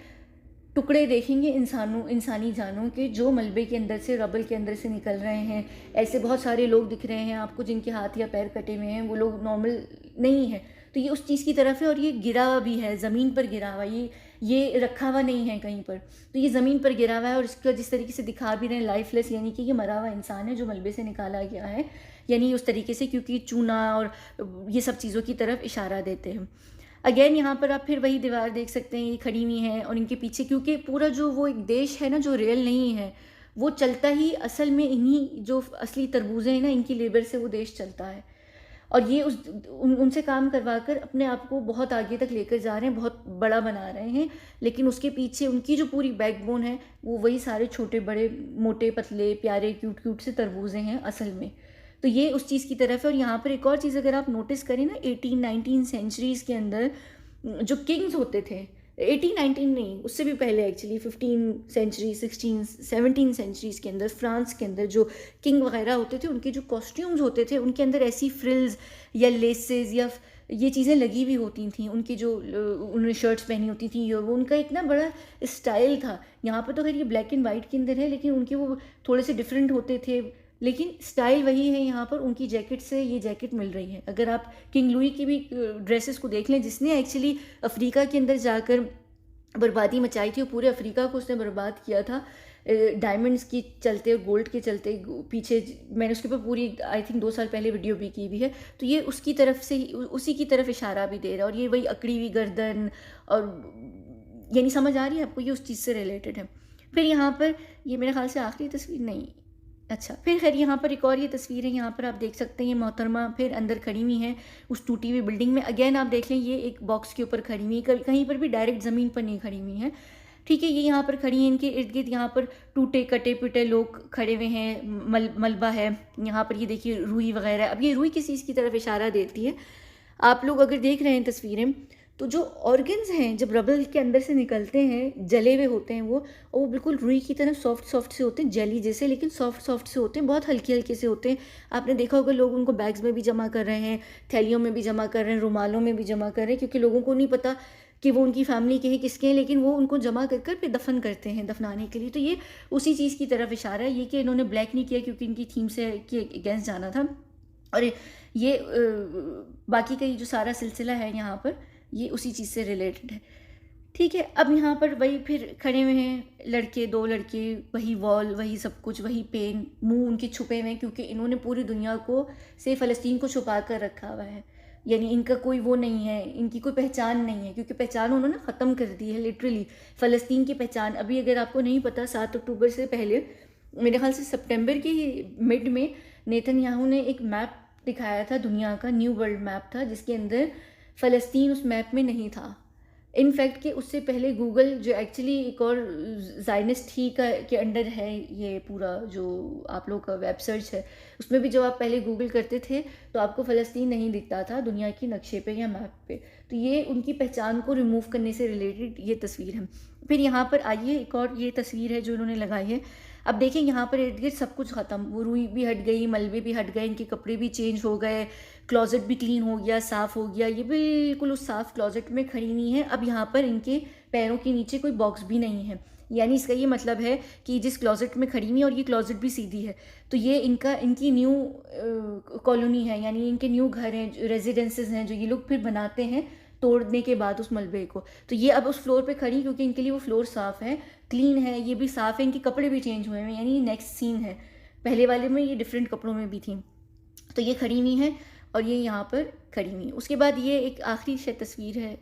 Speaker 1: टुकड़े देखेंगे इंसानी जानों के, जो मलबे के अंदर से, रबल के अंदर से निकल रहे हैं। ऐसे बहुत सारे लोग दिख रहे हैं आपको जिनके हाथ या पैर कटे हुए हैं, वो लोग नॉर्मल नहीं है। तो ये उस चीज़ की तरफ है, और ये गिरा हुआ भी है, ज़मीन पर गिरा हुआ, ये रखा हुआ नहीं है कहीं पर। तो ये ज़मीन पर गिरा हुआ है, और इसका जिस तरीके से दिखा भी रहे हैं लाइफलेस, यानी कि ये मरा हुआ इंसान है जो मलबे से निकाला गया है, यानी उस तरीके से, क्योंकि चूना और ये सब चीज़ों की तरफ इशारा देते हैं। अगेन यहाँ पर आप फिर वही दीवार देख सकते हैं, ये खड़ी हुई हैं, और इनके पीछे, क्योंकि पूरा जो वो एक देश है ना जो रियल नहीं है, वो चलता ही असल में इन्हीं जो असली तरबूजे हैं ना, इनकी लेबर से वो देश चलता है। और ये उनसे काम करवा कर अपने आप को बहुत आगे तक लेकर जा रहे हैं, बहुत बड़ा बना रहे हैं, लेकिन उसके पीछे उनकी जो पूरी बैकबोन है वो वही सारे छोटे बड़े मोटे पतले प्यारे क्यूट क्यूट से तरबूजे हैं असल में। तो ये उस चीज़ की तरफ है। और यहाँ पर एक और चीज़ अगर आप नोटिस करें ना, 18-19 सेंचुरीज़ के अंदर जो किंग्स होते थे, 18-19 नहीं, उससे भी पहले एक्चुअली 15 सेंचुरी, 16 17 सेंचुरीज़ के अंदर फ्रांस के अंदर जो किंग वगैरह होते थे, उनके जो कॉस्ट्यूम्स होते थे, उनके अंदर ऐसी फ्रिल्स या लेसेस या ये चीज़ें लगी हुई होती थी, उनकी जो उन्होंने शर्ट्स पहनी होती थी, और वो उनका इतना बड़ा स्टाइल था। यहाँ पर तो खैर ये ब्लैक एंड वाइट के अंदर है, लेकिन उनके वो थोड़े से डिफरेंट होते थे, लेकिन स्टाइल वही है। यहाँ पर उनकी जैकेट से ये जैकेट मिल रही है। अगर आप किंग लुई की भी ड्रेसेस को देख लें, जिसने एक्चुअली अफ्रीका के अंदर जाकर बर्बादी मचाई थी, और पूरे अफ्रीका को उसने बर्बाद किया था डायमंड्स की चलते और गोल्ड के चलते। पीछे मैंने उसके ऊपर पूरी आई थिंक 2 साल पहले वीडियो भी की हुई है। तो ये उसकी तरफ से उसी की तरफ इशारा भी दे रहा है, और ये वही अकड़ी हुई गर्दन, और यानी समझ आ रही है आपको, ये उस चीज़ से रिलेटेड है। फिर यहाँ पर ये मेरे ख्याल से आखिरी तस्वीर नहीं, अच्छा फिर खैर यहाँ पर एक और ये तस्वीर है, यहाँ पर आप देख सकते हैं ये मोहतरमा फिर अंदर खड़ी हुई हैं उस टूटी हुई बिल्डिंग में। अगेन आप देख लें, ये एक बॉक्स के ऊपर खड़ी हुई, कहीं पर भी डायरेक्ट ज़मीन पर नहीं खड़ी हुई हैं, ठीक है। ये यहाँ पर खड़ी हैं, इनके इर्द गिर्द यहाँ पर टूटे कटे पिटे लोग खड़े हुए हैं, मलबा है यहाँ पर, ये देखिए रुई वगैरह। अब ये रुई किस चीज़ की तरफ इशारा देती है, आप लोग अगर देख रहे हैं तस्वीरें, तो जो ऑर्गन्स हैं जब रबल के अंदर से निकलते हैं, जले हुए होते हैं वो, और वो बिल्कुल रुई की तरह सॉफ्ट सॉफ्ट से होते हैं, जेली जैसे, लेकिन सॉफ्ट सॉफ्ट से होते हैं, बहुत हल्के हल्के से होते हैं। आपने देखा होगा लोग उनको बैग्स में भी जमा कर रहे हैं, थैलियों में भी जमा कर रहे हैं, रुमालों में भी जमा कर रहे हैं, क्योंकि लोगों को नहीं पता कि वो उनकी फैमिली के हैं किसके हैं, लेकिन वो उनको जमा कर कर फिर दफन करते हैं दफनाने के लिए। तो ये उसी चीज़ की तरफ इशारा है। ये कि इन्होंने ब्लैक नहीं किया क्योंकि इनकी थीम से के अगेंस्ट जाना था, और ये बाकी का ये जो सारा सिलसिला है यहाँ पर, ये उसी चीज़ से रिलेटेड है, ठीक है। अब यहाँ पर वही फिर खड़े हुए हैं लड़के, 2 लड़के, वही वॉल, वही सब कुछ, वही पेन, मुंह उनके छुपे हुए हैं, क्योंकि इन्होंने पूरी दुनिया को से फ़लस्तीन को छुपा कर रखा हुआ है, यानी इनका कोई वो नहीं है, इनकी कोई पहचान नहीं है, क्योंकि पहचान उन्होंने ख़त्म कर दी है लिटरली। फ़लस्तीन की पहचान अभी अगर आपको नहीं पता, 7 अक्टूबर से पहले मेरे ख्याल से सितंबर के मिड में नेतन्याहू ने एक मैप दिखाया था दुनिया का, न्यू वर्ल्ड मैप था, जिसके अंदर फ़लस्तीन उस मैप में नहीं था। इनफैक्ट कि उससे पहले गूगल, जो एक्चुअली एक और ज़ायनिस्ट ही के अंडर है ये पूरा जो आप लोग का वेब सर्च है, उसमें भी जब आप पहले गूगल करते थे तो आपको फ़लस्तीन नहीं दिखता था दुनिया की नक्शे पे या मैप पे। तो ये उनकी पहचान को रिमूव करने से रिलेटेड ये तस्वीर है। फिर यहाँ पर आइए, एक और ये तस्वीर है जो उन्होंने लगाई है। अब देखिए यहाँ पर इर्द गिर्द सब कुछ ख़त्म, वो रुई भी हट गई, मलबे भी हट गए, इनके कपड़े भी चेंज हो गए, क्लोज़ेट भी क्लीन हो गया, साफ़ हो गया। ये बिल्कुल उस साफ़ क्लोज़ेट में खड़ी हुई हैं। अब यहाँ पर इनके पैरों के नीचे कोई बॉक्स भी नहीं है, यानी इसका ये मतलब है कि जिस क्लोज़ेट में खड़ी हुई हैं और ये क्लोज़ेट भी सीधी है, तो ये इनकी न्यू कॉलोनी है, यानी इनके न्यू घर हैं, रेजिडेंसेस हैं जो ये लोग फिर बनाते हैं तोड़ने के बाद उस मलबे को। तो ये अब उस फ्लोर पे खड़ी, क्योंकि इनके लिए वो फ्लोर साफ़ है, क्लीन है, ये भी साफ़ है, इनके कपड़े भी चेंज हुए हैं, यानी नेक्स्ट सीन है। पहले वाले में ये डिफरेंट कपड़ों में भी थी, तो ये खड़ी हुई हैं और ये यहाँ पर खड़ी हुई हैं। उसके बाद ये एक आखिरी शायद तस्वीर है,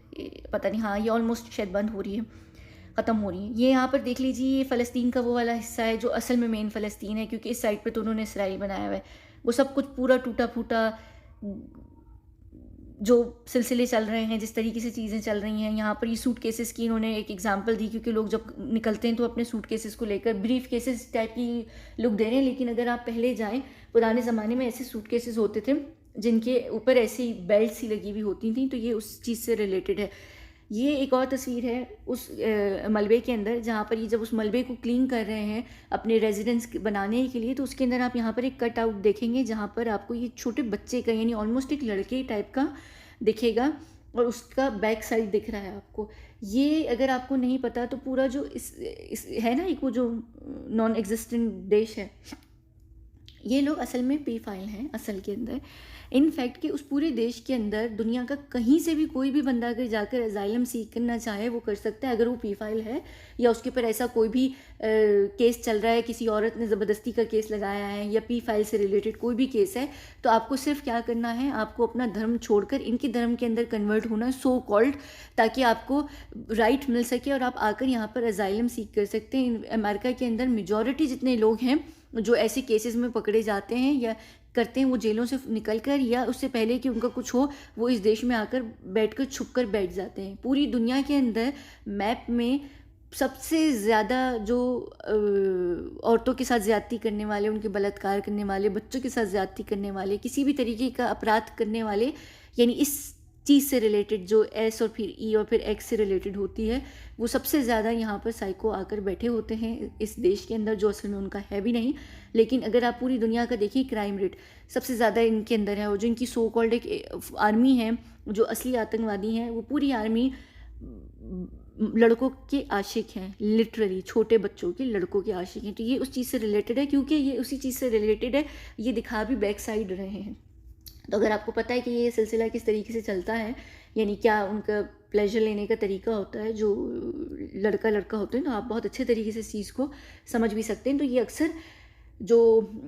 Speaker 1: पता नहीं, हाँ ये ऑलमोस्ट शायद बंद हो रही है, ख़त्म हो रही है। ये यहाँ पर देख लीजिए, ये फ़लस्तीन का वो वाला हिस्सा है जो असल में मेन फ़लस्तीन है, क्योंकि इस साइड पे तो उन्होंने इसराइल बनाया हुआ है। वो सब कुछ पूरा टूटा फूटा जो सिलसिले चल रहे हैं, जिस तरीके से चीज़ें चल रही हैं। यहाँ पर ये सूट केसेस की इन्होंने एक एग्जांपल दी, क्योंकि लोग जब निकलते हैं तो अपने सूट केसेस को लेकर ब्रीफ केसेस टाइप की लुक दे रहे हैं, लेकिन अगर आप पहले जाएं, पुराने ज़माने में ऐसे सूट केसेस होते थे जिनके ऊपर ऐसी बेल्ट सी लगी हुई होती थी, तो ये उस चीज़ से रिलेटेड है। ये एक और तस्वीर है उस मलबे के अंदर, जहाँ पर ये जब उस मलबे को क्लीन कर रहे हैं अपने रेजिडेंस बनाने के लिए, तो उसके अंदर आप यहाँ पर एक कट आउट देखेंगे जहाँ पर आपको ये छोटे बच्चे का, यानी ऑलमोस्ट एक लड़के टाइप का दिखेगा, और उसका बैक साइड दिख रहा है आपको। ये अगर आपको नहीं पता तो पूरा जो इस है ना, एक वो जो नॉन एग्जिस्टेंट देश है, ये लोग असल में पी फाइल हैं असल के अंदर। इनफैक्ट कि उस पूरे देश के अंदर दुनिया का कहीं से भी कोई भी बंदा अगर जाकर अजाइलम सीख करना चाहे वो कर सकता है, अगर वो पी फाइल है या उसके ऊपर ऐसा कोई भी केस चल रहा है, किसी औरत ने ज़बरदस्ती का केस लगाया है या पी फाइल से रिलेटेड कोई भी केस है, तो आपको सिर्फ क्या करना है, आपको अपना धर्म छोड़कर इनके धर्म के अंदर कन्वर्ट होना, सो कॉल्ड, ताकि आपको राइट मिल सके और आप आकर यहाँ पर अजाइलम सीख कर सकते हैं। अमेरिका के अंदर मेजॉरिटी जितने लोग हैं जो ऐसे केसेस में पकड़े जाते हैं या करते हैं, वो जेलों से निकल कर या उससे पहले कि उनका कुछ हो, वो इस देश में आकर बैठकर छुप कर बैठ जाते हैं। पूरी दुनिया के अंदर मैप में सबसे ज़्यादा जो औरतों के साथ ज़्यादती करने वाले, उनके बलात्कार करने वाले, बच्चों के साथ ज़्यादती करने वाले, किसी भी तरीके का अपराध करने वाले, यानी इस चीज़ से रिलेटेड जो एस और फिर ई और फिर एक्स से रिलेटेड होती है, वो सबसे ज़्यादा यहाँ पर साइको आकर बैठे होते हैं इस देश के अंदर, जो असल में उनका है भी नहीं। लेकिन अगर आप पूरी दुनिया का देखिए, क्राइम रेट सबसे ज़्यादा इनके अंदर है, और जो इनकी सो कॉल्ड एक आर्मी है, जो असली आतंकवादी हैं, वो पूरी आर्मी लड़कों के आशिक हैं, लिटरली छोटे बच्चों के, लड़कों के आशिक हैं। तो ये उस चीज़ से रिलेटेड है, क्योंकि ये उसी चीज़ से रिलेटेड है, ये दिखा भी बैक साइड रहे हैं। तो अगर आपको पता है कि ये सिलसिला किस तरीके से चलता है, यानी क्या उनका प्लेजर लेने का तरीका होता है, जो लड़का लड़का होते हैं, तो आप बहुत अच्छे तरीके से इस चीज़ को समझ भी सकते हैं। तो ये अक्सर जो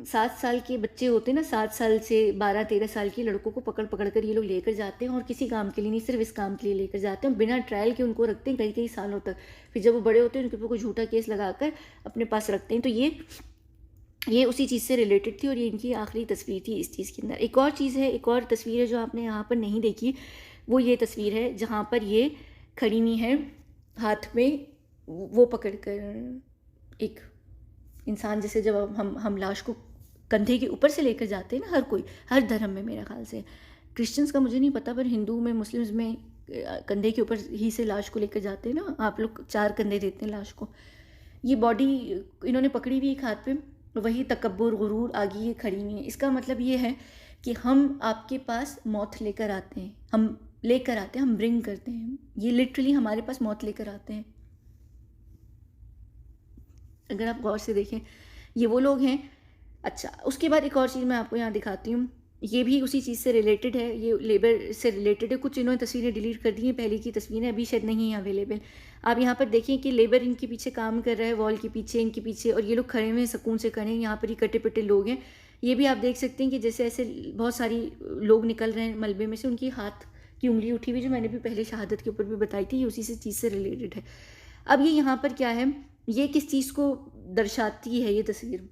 Speaker 1: 7 साल के बच्चे होते हैं ना, 7 साल से 12-13 साल के लड़कों को पकड़ पकड़ कर ये लोग लेकर जाते हैं, और किसी काम के लिए नहीं, सिर्फ इस काम के लिए लेकर जाते हैं, बिना ट्रायल के उनको रखते हैं कई कई सालों तक। फिर जब वो बड़े होते हैं उनके ऊपर कोई झूठा केस लगाकर अपने पास रखते हैं। तो ये उसी चीज़ से रिलेटेड थी, और ये इनकी आखिरी तस्वीर थी इस चीज़ के अंदर। एक और चीज़ है, एक और तस्वीर है जो आपने यहाँ पर नहीं देखी, वो ये तस्वीर है जहाँ पर ये खड़ी हुई है, हाथ में वो पकड़ कर एक इंसान, जैसे जब हम लाश को कंधे के ऊपर से लेकर जाते हैं ना, हर कोई, हर धर्म में, मेरा ख्याल से क्रिश्चियंस का मुझे नहीं पता, पर हिंदू में, मुस्लिम्स में कंधे के ऊपर ही से लाश को लेकर जाते हैं ना, आप लोग 4 कंधे देते हैं लाश को। ये बॉडी इन्होंने पकड़ी हुई एक हाथ पे, वही तकब्बुर, गुरूर, आगे ये खड़ी हुई है। इसका मतलब ये है कि हम आपके पास मौत लेकर आते हैं, हम लेकर आते हैं, हम ब्रिंग करते हैं, ये लिटरली हमारे पास मौत लेकर आते हैं। अगर आप गौर से देखें, ये वो लोग हैं। अच्छा, उसके बाद एक और चीज़ मैं आपको यहाँ दिखाती हूँ, ये भी उसी चीज़ से रिलेटेड है, ये लेबर से रिलेटेड है। कुछ इन्होंने तस्वीरें डिलीट कर दी हैं, पहले की तस्वीरें अभी शायद नहीं है अवेलेबल। आप यहाँ पर देखें कि लेबर इनके पीछे काम कर रहा है, वॉल के पीछे, इनके पीछे, और ये लोग खड़े हुए हैं, सुकून से खड़े हैं। यहाँ पर ये कटे पिटे लोग हैं। ये भी आप देख सकते हैं कि जैसे ऐसे बहुत सारी लोग निकल रहे हैं मलबे में से, उनकी हाथ की उंगली उठी हुई, जो मैंने भी पहले शहादत के ऊपर भी बताई थी, ये उसी से चीज़ से रिलेटेड है। अब ये यहाँ पर क्या है, ये किस चीज़ को दर्शाती है, ये तस्वीर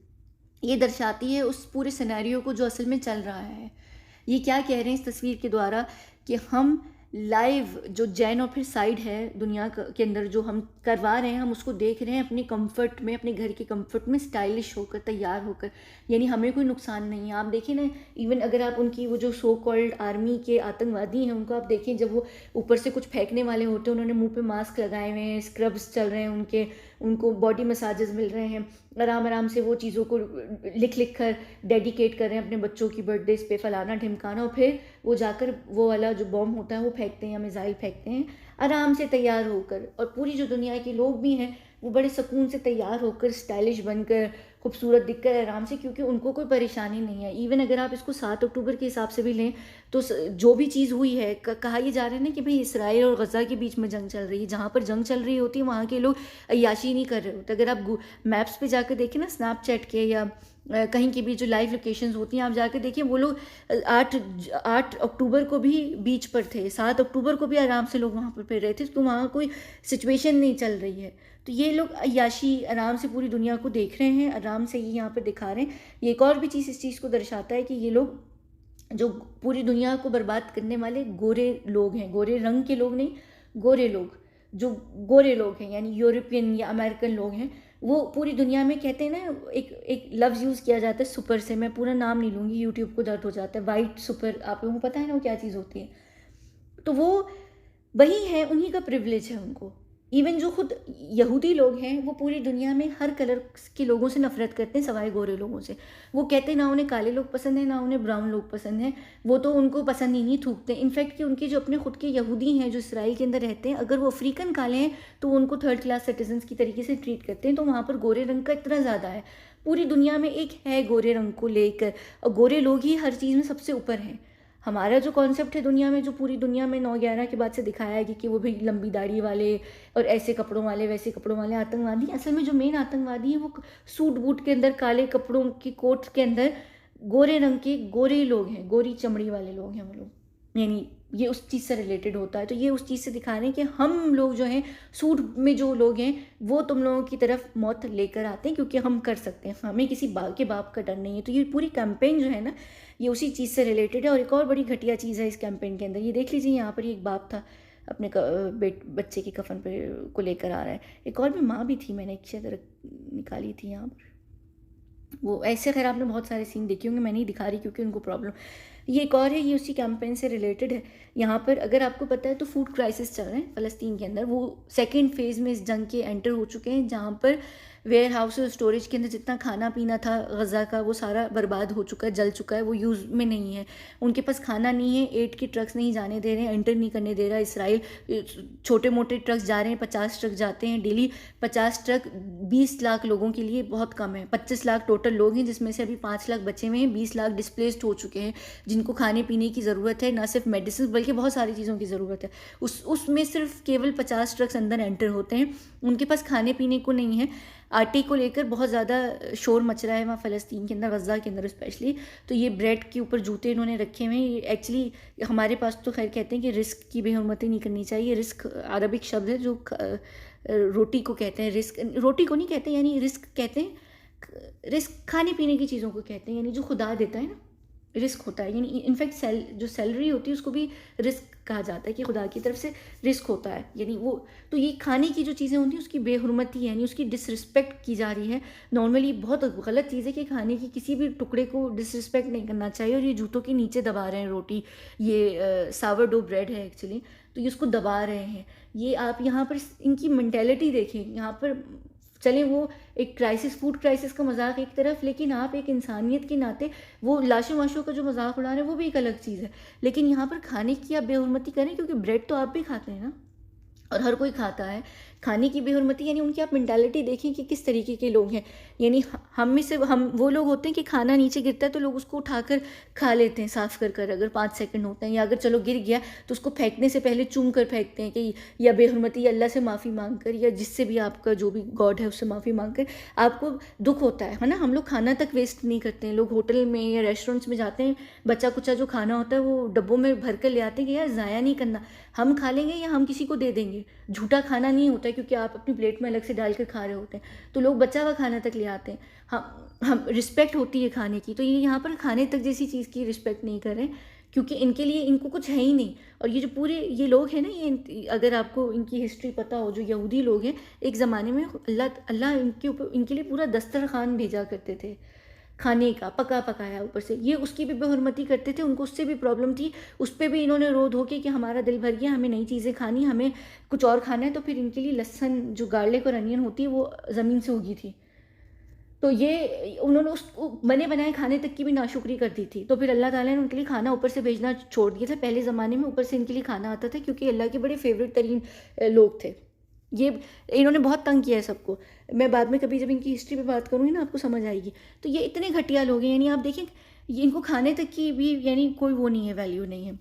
Speaker 1: ये दर्शाती है उस पूरे सिनेरियो को जो असल में चल रहा है। ये क्या कह रहे हैं इस तस्वीर के द्वारा, कि हम लाइव जो जैन और फिर साइड है दुनिया के अंदर जो हम करवा रहे हैं, हम उसको देख रहे हैं अपने कंफर्ट में, अपने घर के कंफर्ट में, स्टाइलिश होकर, तैयार होकर, यानी हमें कोई नुकसान नहीं है। आप देखिए ना, इवन अगर आप उनकी वो जो सो कॉल्ड आर्मी के आतंकवादी हैं, उनको आप देखें, जब वो ऊपर से कुछ फेंकने वाले होते हैं, उन्होंने मुंह पे मास्क लगाए हुए हैं, स्क्रब्स चल रहे हैं उनके, उनको बॉडी मसाजेस मिल रहे हैं, आराम आराम से वो चीज़ों को लिख लिख कर डेडिकेट कर रहे हैं अपने बच्चों की बर्थडेज पे, फलाना ढिमकाना, और फिर वो जाकर वो वाला जो बॉम्ब होता है वो फेंकते हैं या मिसाइल फेंकते हैं आराम से तैयार होकर। और पूरी जो दुनिया के लोग भी हैं वो बड़े सुकून से तैयार होकर, स्टाइलिश बनकर, खूबसूरत दिखकर आराम से, क्योंकि उनको कोई परेशानी नहीं है। इवन अगर आप इसको 7 अक्टूबर के हिसाब से भी लें तो जो भी चीज़ हुई है, कहा ये जा रहा है ना कि भाई इसराइल और गज़ा के बीच में जंग चल रही है, जहाँ पर जंग चल रही होती है वहाँ के लोग अय्याशी नहीं कर रहे होते। अगर आप मैप्स पे जाकर देखें ना, स्नैपचैट के या कहीं की भी जो लाइव लोकेशंस होती हैं, आप जाकर देखिए वो लोग 8 अक्टूबर को भी बीच पर थे, 7 अक्टूबर को भी आराम से लोग वहाँ पर फिर रहे थे, तो वहाँ कोई सिचुएशन नहीं चल रही है। तो ये लोग अय्याशी आराम से पूरी दुनिया को देख रहे हैं, आराम से ये यहाँ पर दिखा रहे हैं। ये एक और भी चीज़ इस चीज़ को दर्शाता है कि ये लोग जो पूरी दुनिया को बर्बाद करने वाले गोरे लोग हैं, गोरे रंग के लोग नहीं, गोरे लोग, जो गोरे लोग हैं यानी यूरोपियन या अमेरिकन लोग हैं, वो पूरी दुनिया में कहते हैं ना, एक लफ्ज़ यूज़ किया जाता है सुपर से, मैं पूरा नाम नहीं लूँगी, यूट्यूब को दर्द हो जाता है, वाइट सुपर, आप लोगों को पता है ना वो क्या चीज़ होती है। तो वो वही है, उन्हीं का प्रिविलेज है उनको। इवन जो खुद यहूदी लोग हैं वो पूरी दुनिया में हर कलर के लोगों से नफरत करते हैं सवाए गोरे लोगों से। वो कहते हैं ना उन्हें काले लोग पसंद हैं ना उन्हें ब्राउन लोग पसंद हैं, वो तो उनको पसंद ही नहीं, थूकते हैं। इनफैक्ट कि उनके जो अपने खुद के यहूदी हैं जो इसराइल के अंदर रहते हैं, अगर वो अफ्रीकन काले हैं तो वो उनको थर्ड क्लास सिटीजन्स की तरीके से ट्रीट करते हैं। तो वहाँ पर गोरे रंग का इतना ज़्यादा है, पूरी दुनिया में एक है गोरे रंग को लेकर, और गोरे लोग ही हर चीज़ में सबसे ऊपर हैं। हमारा जो कॉन्सेप्ट है दुनिया में, जो पूरी दुनिया में 9/11 के बाद से दिखाया है कि वो भी लंबी दाढ़ी वाले और ऐसे कपड़ों वाले वैसे कपड़ों वाले आतंकवादी, असल में जो मेन आतंकवादी है वो सूट बूट के अंदर, काले कपड़ों की कोट के अंदर गोरे रंग के गोरे लोग हैं, गोरी चमड़ी वाले लोग हैं वो लोग। यानी ये उस चीज़ से रिलेटेड होता है। तो ये उस चीज़ से दिखा रहे हैं कि हम लोग जो हैं सूट में जो लोग हैं वो तुम लोगों की तरफ मौत लेकर आते हैं, क्योंकि हम कर सकते हैं, हमें किसी बाप के बाप का डर नहीं है। तो ये पूरी कैंपेन जो है ना, ये उसी चीज़ से रिलेटेड है। और एक और बड़ी घटिया चीज़ है इस कैंपेन के अंदर, ये देख लीजिए, यहाँ पर एक बाप था अपने बच्चे के कफन पे को लेकर आ रहा है। एक और भी माँ भी थी, मैंने एक शायद निकाली थी यहाँ पर, वो ऐसे खैर आपने बहुत सारे सीन देखे होंगे, मैं नहीं दिखा रही क्योंकि उनको प्रॉब्लम। ये एक और है, ये उसी कैंपेन से रिलेटेड है। यहाँ पर अगर आपको पता है तो फूड क्राइसिस चल रहे हैं फ़लस्तीन के अंदर, वो सेकेंड फेज़ में इस जंग के एंटर हो चुके हैं, जहाँ पर वेयर हाउस और स्टोरेज के अंदर जितना खाना पीना था गज़ा का वो सारा बर्बाद हो चुका है, जल चुका है, वो यूज़ में नहीं है। उनके पास खाना नहीं है, एड के ट्रक्स नहीं जाने दे रहे हैं, एंटर नहीं करने दे रहा इसराइल। छोटे मोटे ट्रक्स जा रहे हैं, 50 ट्रक जाते हैं डेली। 50 ट्रक 20 लाख लोगों के लिए बहुत कम है। 25 लाख टोटल लोग हैं, जिसमें से अभी 5 लाख बचे हुए हैं, 20 लाख डिस्प्लेस्ड हो चुके हैं, जिनको खाने पीने की ज़रूरत है, ना सिर्फ मेडिसिन बल्कि बहुत सारी चीज़ों की ज़रूरत है। उसमें सिर्फ केवल 50 ट्रक्स अंदर एंटर होते हैं, उनके पास खाने पीने को नहीं है। आटे को लेकर बहुत ज़्यादा शोर मच रहा है वहाँ फ़लस्तीन के अंदर, गज़ा के अंदर स्पेशली। तो ये ब्रेड के ऊपर जूते इन्होंने रखे हुए हैं। ये एक्चुअली हमारे पास तो खैर कहते हैं कि रिस्क की बेहुरमती नहीं करनी चाहिए। रिस्क अरबिक शब्द है जो रोटी को कहते हैं, रिस्क रोटी को नहीं कहते, यानी रिस्क कहते हैं, रिस्क खाने पीने की चीज़ों को कहते हैं, यानी जो खुदा देता है ना, रिस्क होता है। यानी इनफैक्ट जो सैलरी होती है उसको भी रिस्क कहा जाता है कि खुदा की तरफ से रिस्क होता है, यानी वो। तो ये खाने की जो चीज़ें होती हैं उसकी बेहुरमती है, यानी उसकी डिसरिस्पेक्ट की जा रही है। नॉर्मली बहुत गलत चीज़ है कि खाने की किसी भी टुकड़े को डिसरिस्पेक्ट नहीं करना चाहिए। और ये जूतों के नीचे दबा रहे हैं रोटी, ये सावरडो ब्रेड है एक्चुअली, तो ये उसको दबा रहे हैं। ये आप यहाँ पर इनकी मेंटेलिटी देखें, यहाँ पर चलें वो एक क्राइसिस, फूड क्राइसिस का मजाक एक तरफ, लेकिन आप एक इंसानियत के नाते वो लाशों वाशों का जो मजाक उड़ा रहे हैं वो भी एक अलग चीज़ है। लेकिन यहाँ पर खाने की आप बेहुरमती करें, क्योंकि ब्रेड तो आप भी खाते हैं ना, और हर कोई खाता है। खाने की बेहुरमती यानी उनकी आप मेंटालिटी देखें कि किस तरीके के लोग हैं। यानी हम में से हम वो लोग होते हैं कि खाना नीचे गिरता है तो लोग उसको उठाकर खा लेते हैं साफ़ कर कर, अगर 5 सेकंड होते हैं, या अगर चलो गिर गया तो उसको फेंकने से पहले चूम कर फेंकते हैं कि या बेहुरमती, या अल्लाह से माफ़ी मांग कर, या जिससे भी आपका जो भी गॉड है उससे माफ़ी मांग कर। आपको दुख होता है ना। हम लोग खाना तक वेस्ट नहीं करते हैं। लोग होटल में या रेस्टोरेंट्स में जाते हैं, बचा कुचा जो खाना होता है वो डब्बों में भर कर ले आते हैं कि यार ज़ाया नहीं करना, हम खा लेंगे या हम किसी को दे देंगे। झूठा खाना नहीं होता है, क्योंकि आप अपनी प्लेट में अलग से डाल कर खा रहे होते हैं, तो लोग बचा हुआ खाना तक ले आते हैं। हम रिस्पेक्ट होती है खाने की, तो ये यहाँ पर खाने तक जैसी चीज़ की रिस्पेक्ट नहीं कर रहे हैं, क्योंकि इनके लिए इनको कुछ है ही नहीं। और ये जो पूरे ये लोग हैं ना, ये अगर आपको इनकी हिस्ट्री पता हो, जो यहूदी लोग हैं, एक ज़माने में अल्लाह इनके ऊपर, इनके लिए पूरा दस्तरखान भेजा करते थे। खाने का, पका पकाया ऊपर से। ये उसकी भी बेहुरमती करते थे, उनको उससे भी प्रॉब्लम थी, उस पे भी इन्होंने रो धो के कि हमारा दिल भर गया, हमें नई चीज़ें खानी, हमें कुछ और खाना है। तो फिर इनके लिए लहसुन, जो गार्लिक और अनियन होती है, वो ज़मीन से उगी थी। तो ये उन्होंने उस बने बनाए खाने तक की भी नाशुक्री कर दी थी। तो फिर अल्लाह ताला ने उनके लिए खाना ऊपर से भेजना छोड़ दिया था। पहले ज़माने में ऊपर से इनके लिए खाना आता था, क्योंकि अल्लाह के बड़े फेवरेट तरीन लोग थे ये। इन्होंने बहुत तंग किया है सबको। मैं बाद में कभी जब इनकी हिस्ट्री पे बात करूँगी ना, आपको समझ आएगी। तो ये इतने घटिया लोग हैं, यानी आप देखें, ये इनको खाने तक की भी यानी कोई वो नहीं है, वैल्यू नहीं है।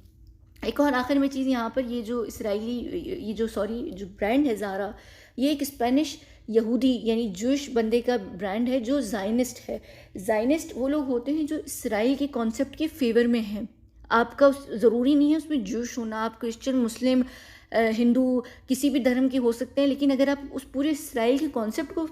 Speaker 1: एक और आखिर में चीज़ यहाँ पर, ये जो इसराइली, ये जो सॉरी जो ब्रांड है ज़ारा, ये एक स्पेनिश यहूदी यानी जूश बंदे का ब्रांड है जो ज़ायनिस्ट है। ज़ायनिस्ट वो लोग होते हैं जो इसराइल के कॉन्सेप्ट के फेवर में हैं। आपका ज़रूरी नहीं है उसमें जूश होना, आप क्रिश्चियन, मुस्लिम, हिंदू, किसी भी धर्म के हो सकते हैं, लेकिन अगर आप उस पूरे इसराइल के कॉन्सेप्ट को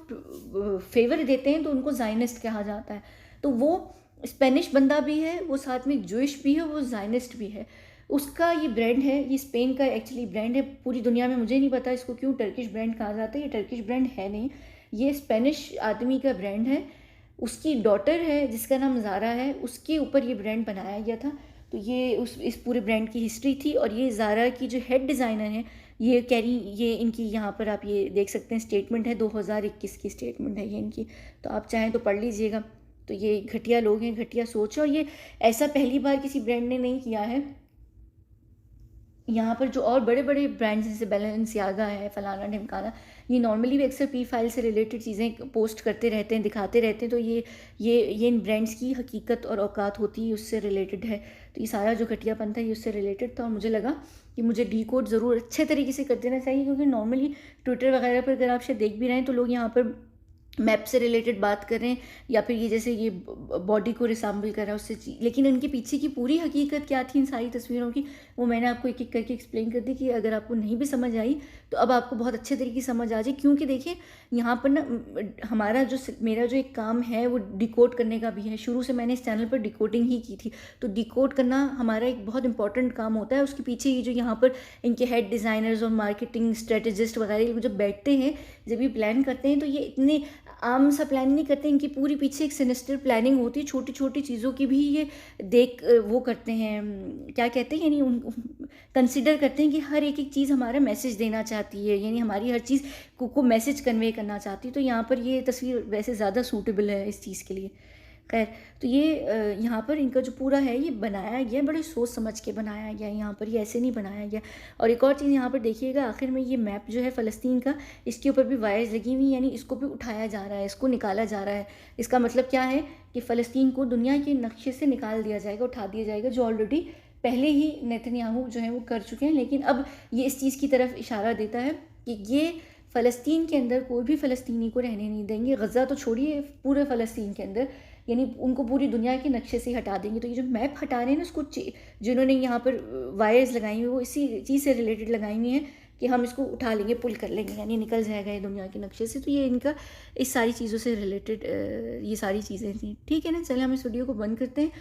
Speaker 1: फेवर देते हैं तो उनको ज़ायनिस्ट कहा जाता है। तो वो स्पेनिश बंदा भी है, वो साथ में जूश भी है, वो ज़ायनिस्ट भी है। उसका ये ब्रांड है, ये स्पेन का एक्चुअली ब्रांड है। पूरी दुनिया में मुझे नहीं पता इसको क्यों टर्किश ब्रांड कहा जाता है, ये टर्किश ब्रांड है नहीं, ये स्पेनिश आदमी का ब्रांड है। उसकी डॉटर है जिसका नाम ज़ारा है, उसके ऊपर ये ब्रांड बनाया गया था। तो ये इस पूरे ब्रांड की हिस्ट्री थी। और ये ज़ारा की जो हेड डिज़ाइनर हैं, ये कैरी, ये इनकी यहाँ पर आप ये देख सकते हैं, स्टेटमेंट है 2021 की स्टेटमेंट है ये इनकी। तो आप चाहें तो पढ़ लीजिएगा। तो ये घटिया लोग हैं, घटिया सोच है, और ये ऐसा पहली बार किसी ब्रांड ने नहीं किया है। यहाँ पर जो और बड़े बड़े ब्रांड्स जैसे बैलेंसियागा है, फलाना ढिमकाना, ये नॉर्मली भी अक्सर पी फाइल से रिलेटेड चीज़ें पोस्ट करते रहते हैं, दिखाते रहते हैं। तो ये इन ब्रांड्स की हकीकत और औकात होती है, उससे रिलेटेड है। तो ये सारा जो घटियापन था ये उससे रिलेटेड था, और मुझे लगा कि मुझे डिकोड ज़रूर अच्छे तरीके से कर देना चाहिए, क्योंकि नॉर्मली ट्विटर वगैरह पर अगर आप शायद देख भी रहे हैं तो लोग यहाँ पर मैप से रिलेटेड बात कर रहे हैं, या फिर ये जैसे ये बॉडी को रिसैम्बल कर रहा है उससे, लेकिन इनके पीछे की पूरी हकीकत क्या थी इन सारी तस्वीरों की, वो मैंने आपको एक एक करके एक्सप्लेन कर दी। कि अगर आपको नहीं भी समझ आई तो अब आपको बहुत अच्छे तरीके से समझ आ जाए। क्योंकि देखिए यहाँ पर ना, मेरा जो एक काम है वो डिकोड करने का भी है। शुरू से मैंने इस चैनल पर डिकोडिंग ही की थी, तो डिकोड करना हमारा एक बहुत इंपॉर्टेंट काम होता है। उसके पीछे ये जो यहाँ पर इनके हेड डिज़ाइनर्स और मार्केटिंग स्ट्रेटेजिस्ट वगैरह जब बैठते हैं, जब ये प्लान करते हैं, तो ये इतने आम सा प्लान नहीं करते, इनकी पूरी पीछे एक सिनिस्टर प्लानिंग होती है। छोटी छोटी चीज़ों की भी ये वो करते हैं, क्या कहते हैं, यानी कंसिडर करते हैं कि हर एक एक चीज़ हमारा मैसेज देना चाहती है, यानी हमारी हर चीज़ को मैसेज कन्वे करना चाहती है। तो यहाँ पर ये तस्वीर वैसे ज़्यादा सूटेबल है इस चीज़ के लिए। खैर, तो ये यहाँ पर इनका जो पूरा है ये बनाया गया, बड़े सोच समझ के बनाया गया, यहाँ पर ये ऐसे नहीं बनाया गया। और एक और चीज़ यहाँ पर देखिएगा, आखिर में ये मैप जो है फ़लस्तीन का, इसके ऊपर भी वायर्स लगी हुई, यानी इसको भी उठाया जा रहा है, इसको निकाला जा रहा है। इसका मतलब क्या है कि फ़लस्तीन को दुनिया के नक्शे से निकाल दिया जाएगा, उठा दिया जाएगा, जो ऑलरेडी पहले ही नेतन्याहू जो है वो कर चुके हैं। लेकिन अब ये इस चीज़ की तरफ इशारा देता है कि ये फ़लस्तीन के अंदर कोई भी फ़लस्तीनी को रहने नहीं देंगे। गज़ा तो छोड़िए, पूरे फ़लस्तीन के अंदर, यानी उनको पूरी दुनिया के नक्शे से हटा देंगे। तो ये जो मैप हटा रहे हैं ना, उसको जिन्होंने यहाँ पर वायर्स लगाई हुई, वो इसी चीज़ से रिलेटेड लगाई हुई हैं कि हम इसको उठा लेंगे, पुल कर लेंगे, यानी निकल जाएगा ये दुनिया के नक्शे से। तो ये इनका इस सारी चीज़ों से रिलेटेड ये सारी चीज़ें थी। ठीक है ना, चलिए हम इस वीडियो को बंद करते हैं।